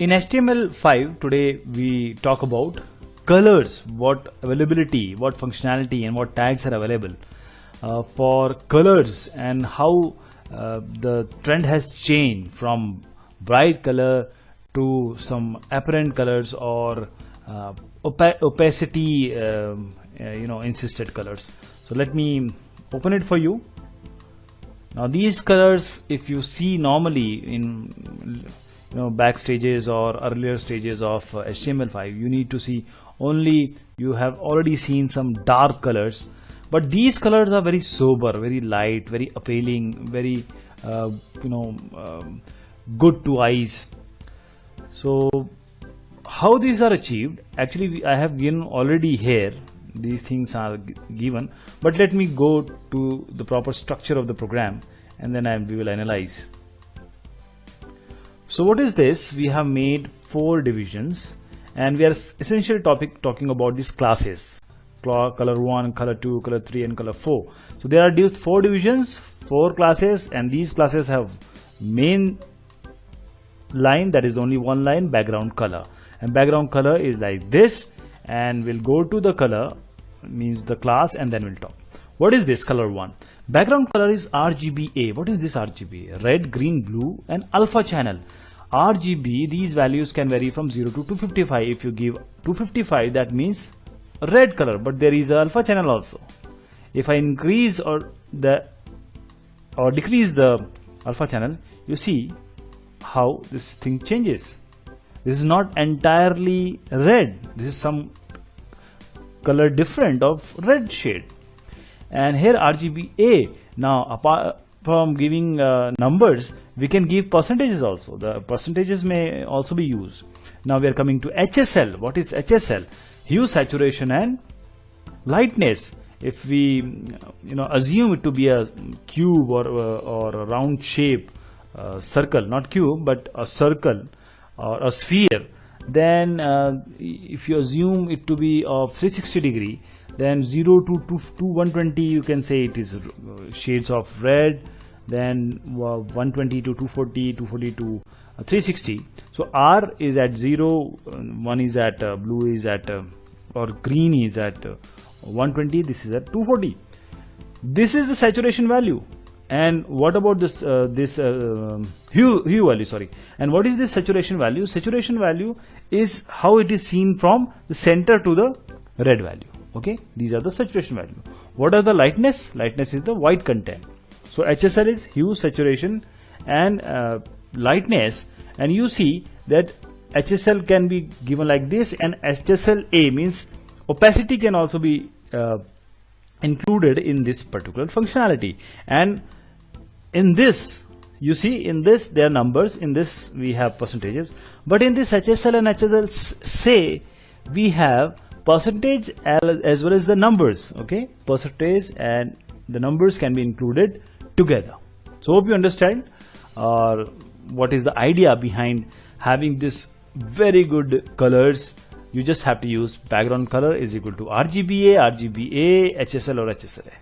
In HTML5 today we talk about colors, what availability, what functionality and what tags are available for colors, and how the trend has changed from bright color to some apparent colors or opacity insisted colors. So let me open it for you. Now these colors, if you see normally in back stages or earlier stages of HTML5, you need to see only, you have already seen some dark colors, but these colors are very sober, very light, very appealing, very good to eyes. So how these are achieved, actually I have given already here, these things are given, but let me go to the proper structure of the program and then we will analyze. So what is this? We have made 4 divisions and we are essentially talking about these classes: color 1, color 2, color 3 and color 4. So there are 4 divisions, 4 classes, and these classes have main line, that is only one line, background color, and background color is like this, and we'll go to the color, means the class, and then we'll talk. What is this color 1? Background color is RGBA. What is this RGBA? Red, green, blue and alpha channel. RGB, these values can vary from 0 to 255. If you give 255, that means red color, but there is a alpha channel also. If I increase or decrease the alpha channel, you see how this thing changes. This is not entirely red, this is some color different of red shade. And here RGBA, now apart from giving numbers, we can give percentages also. The percentages may also be used. Now we are coming to HSL. What is HSL? Hue, saturation and lightness. If we assume it to be a cube or a round shape, circle, not cube but a circle or a sphere, then if you assume it to be of 360 degree, then 0 to 120, you can say it is shades of red, then 120 to 240, 240 to 360. So R is at 0, 1 is at blue is at or green is at 120, this is at 240. This is the saturation value. And what about this hue value, sorry. And what is this saturation value? Saturation value is how it is seen from the center to the red value. Okay, these are the saturation value. What are the lightness? Lightness is the white content. So HSL is hue, saturation and lightness, and you see that HSL can be given like this, and HSLA means opacity can also be included in this particular functionality. And in this, you see, in this there are numbers, in this we have percentages, but in this HSL and HSLA we have percentage as well as the numbers. Okay, percentage and the numbers can be included together. So hope you understand what is the idea behind having this very good colors. You just have to use background color is equal to RGBA, HSL or HSLA.